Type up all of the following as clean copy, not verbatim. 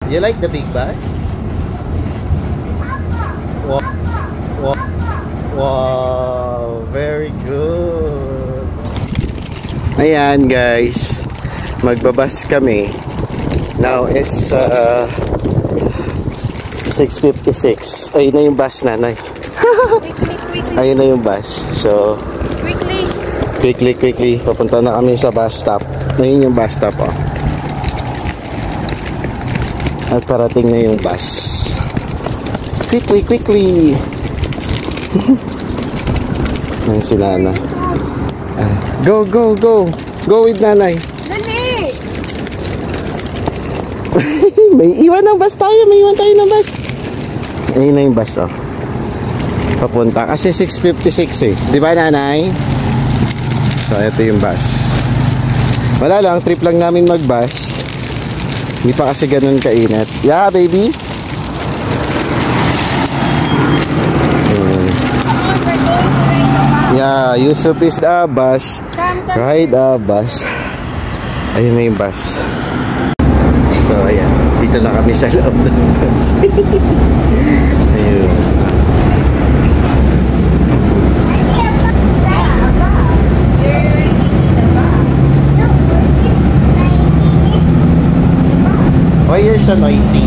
You like the big bus? Wow, wow, wow, very good. Ayan guys, magbabas kami. Now is 6:56. Ayun na yung bus, nanay. Ayun na yung bus. So quickly papunta na kami sa bus stop. Ayun yung bus stop, oh. At parating na yung bus. Quickly. Ayun si Nana. Go with nanay. Dali! May iwan ng bus tayo. May iwan tayo ng bus. Ayun na yung bus, oh. Papunta. Kasi 6:56 eh. Di ba, nanay? So, ito yung bus. Wala lang. Trip lang namin mag-bus. Hindi pa kasi ganun kainat. Yeah, baby? Yeah, Yusuf is a bus. Ride a bus. Ayun na yung bus. So, ayan. Dito na kami sa loob ng bus. Ayun. Why you're so noisy?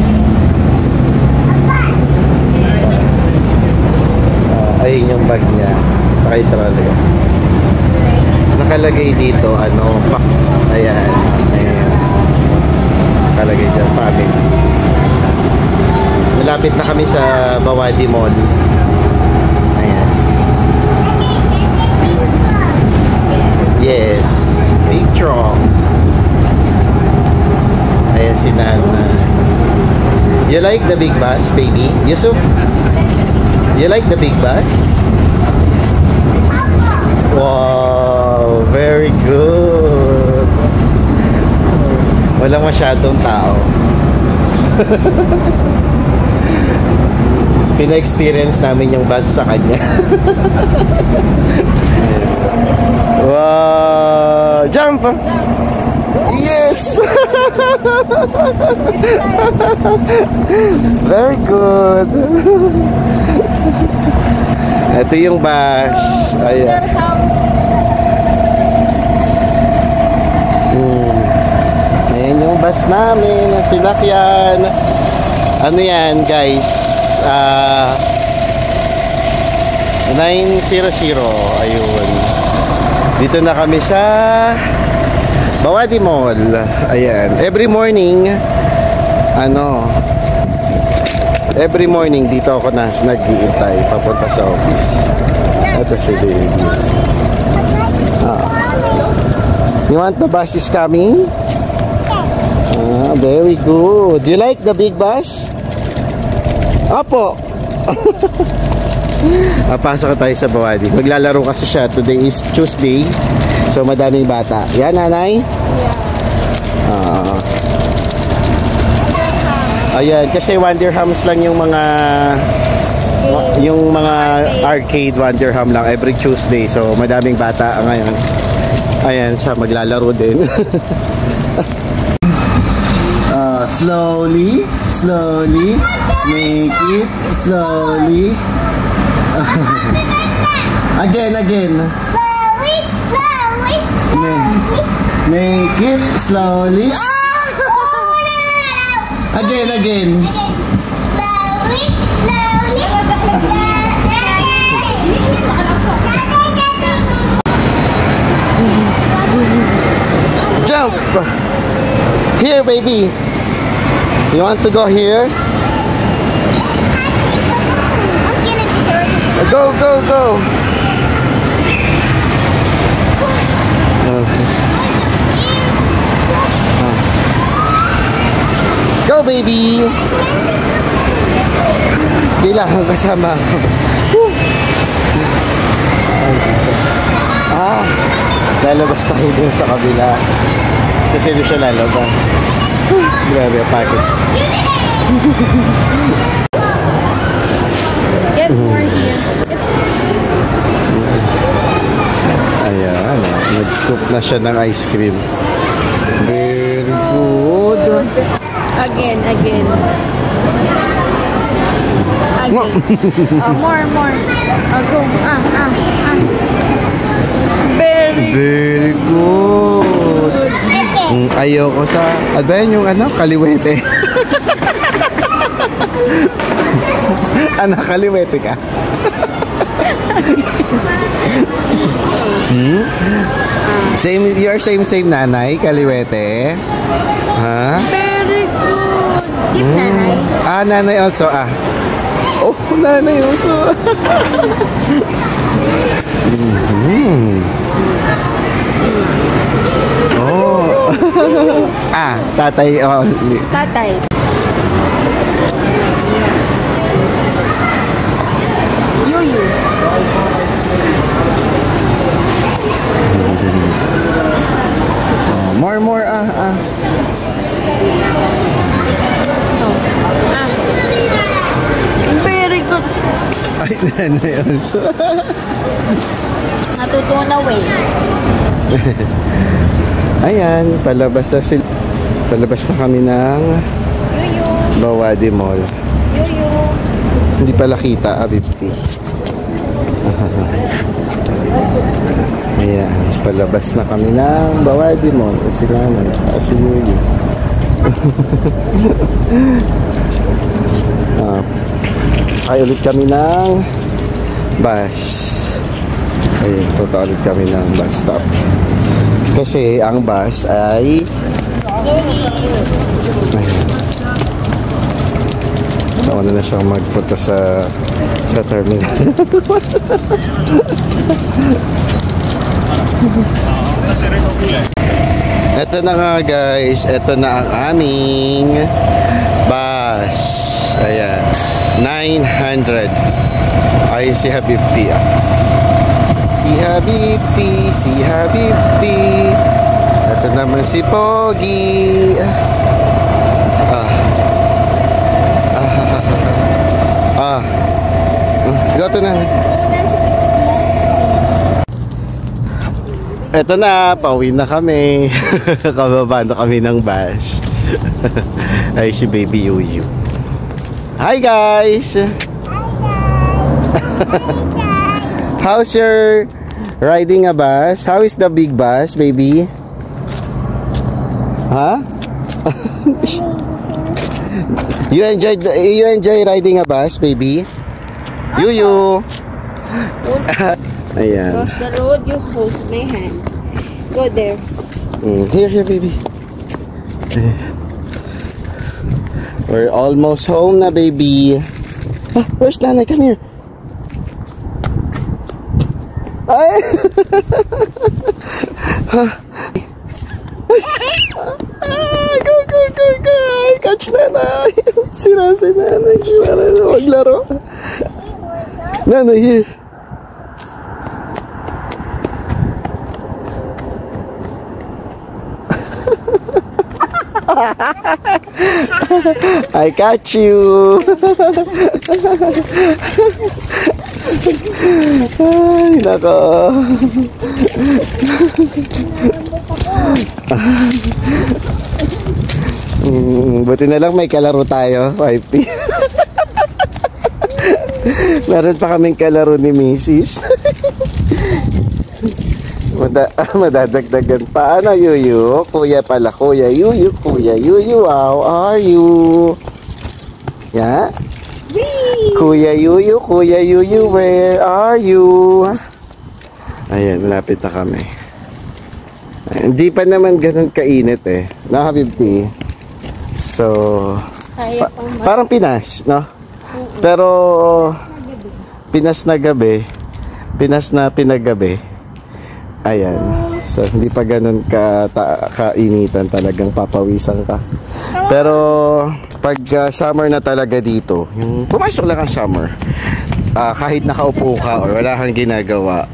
Ayun yung bag niya. Tsaka yung trolley. Nakalagay dito, ano, ayan. Nakalagay dyan, family. Malapit na kami sa Bawadi Mall. Ayan. Yes. Picture. Ayan si Nana. You like the big bus, baby? Yusuf? You like the big bus? Wow, very good. Walang masyadong tao. Pina-experience namin yung bus sa kanya. Wow, jump! Yes! Very good. Ito yung bus. Ayan. Ayan yung bus namin. Sinakyan. Ano yan, guys? 900. Ayun. Dito na kami sa Bawadi Mall. Ayan. Every morning, every morning dito ako nag-iintay papunta sa office. Ito si baby. You want the bus is coming? Very good. Do you like the big bus? Opo. Pasok tayo sa Bawadi. Maglalaro kasi siya. Today is Tuesday. So madaming bata. Yan, nanay? Yeah. Ayan, kasi Wonderhams lang yung mga arcade Wonderham lang every Tuesday. So madaming bata ngayon. Ayan, siya maglalaro din. Slowly, make it slowly. Again. Make it slowly. Again. Jump. Here, baby. You want to go here? Go. Go, baby. Kailangan kasama ako. Lalabas tayo dun sa kabila. Kasi doon siya lalabas. Grabe, apakit. Get more here. Ayan, nag-scoop na siya ng ice cream. Very good. Again. Again. More. Go. Very good. Ayoko sa... Ano ba yan yung ano? Kaliwete. Anak, kaliwete ka. Same, you're same nanay, kaliwete. Ha? Very good. Keep nanay. Ah, nanay also. Oh, nanay also. Oh. Tatay. Oh. Tatay. Yuyu. More. Very good. Ay, nanay also. Natutunaw eh. Ayan, palabas na kami ng Yuyu. Bawadi Mall. Yuyu. Hindi pala kita, 50. Ayan, palabas na kami ng Bawadi Mall. Kasi naman, kasi Yuyu. Ay, ulit kami ng bus. Ayun, punta ulit kami ng bus stop. Kasi ang bus ay nauna na siyang magpunta sa terminal. Ito na nga guys, ito na ang aming bus. Ayan, 900. Ay si Habibti. Si Habibti. Ito naman si Pogi. Gato na. Ito na, pauwi na kami. Kababa na kami ng bus. Ay si Baby Yuyu. Hi guys. How's your riding a bus? How is the big bus, baby? Huh? You enjoy riding a bus, baby? Yuyu. Ayan. Cross the road, you hold my hand. Go there. Here, baby. We're almost home na, baby. Where's Nanay? Come here. Ay! Go! Catch Nanay! Sira si Nanay. Maglaro. Nanay, here. I catch you. Ay, nako. Buti na lang may kalaro tayo, 5P. Meron pa kaming kalaro ni Mrs. Madadagdagan pa. Ano, Yuyu? Kuya pala, Kuya Yuyu. Kuya Yuyu, how are you? Yeah? Kuya Yuyu, where are you? Ayan, malapit na kami. Hindi pa naman ganun kainit eh. No, Habibti? So, parang Pinas, no? Pero, Pinas na gabi. Pinas na pinagabi. Ayan. So, hindi pa ganun kainitan, talagang papawisan ka. Pero, pag summer na talaga dito, yung pumasok lang ang summer, kahit nakaupo ka or wala kang ginagawa,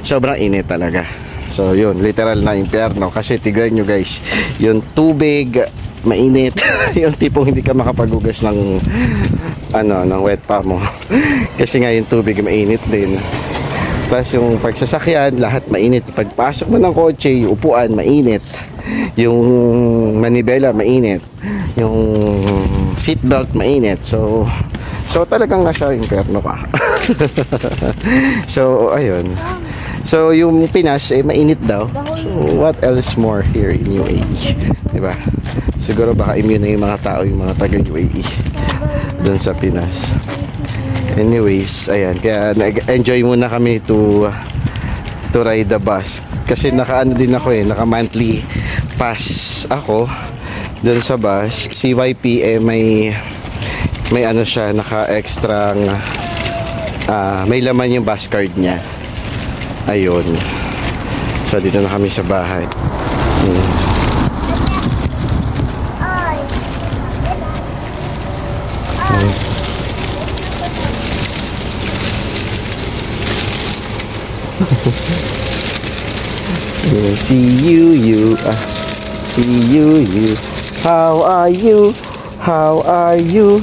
sobrang init talaga. So, yun, literal na impyerno. Kasi tignan nyo guys, yung tubig, mainit. Yung tipong hindi ka makapaghugas ng, ng wet pa mo. Kasi nga yung tubig, mainit din. Tapos yung pagsasakyan, lahat mainit. Pagpasok mo ng kotse, yung upuan, mainit. Yung manibela, mainit. Yung seatbelt, mainit. So talagang nasa inferno ka. So, ayun. So, yung Pinas, mainit daw. So, what else more here in UAE? Diba? Siguro baka immune na yung mga tao, yung mga taga-UAE dun sa Pinas. Anyways, ayan, kaya nag-enjoy muna kami to ride the bus kasi naka-ano din ako naka monthly pass ako dun sa bus. CYP may ano siya, naka-extra may laman yung bus card niya. Ayun. So dito na kami sa bahay. See you. See you. How are you? How are you?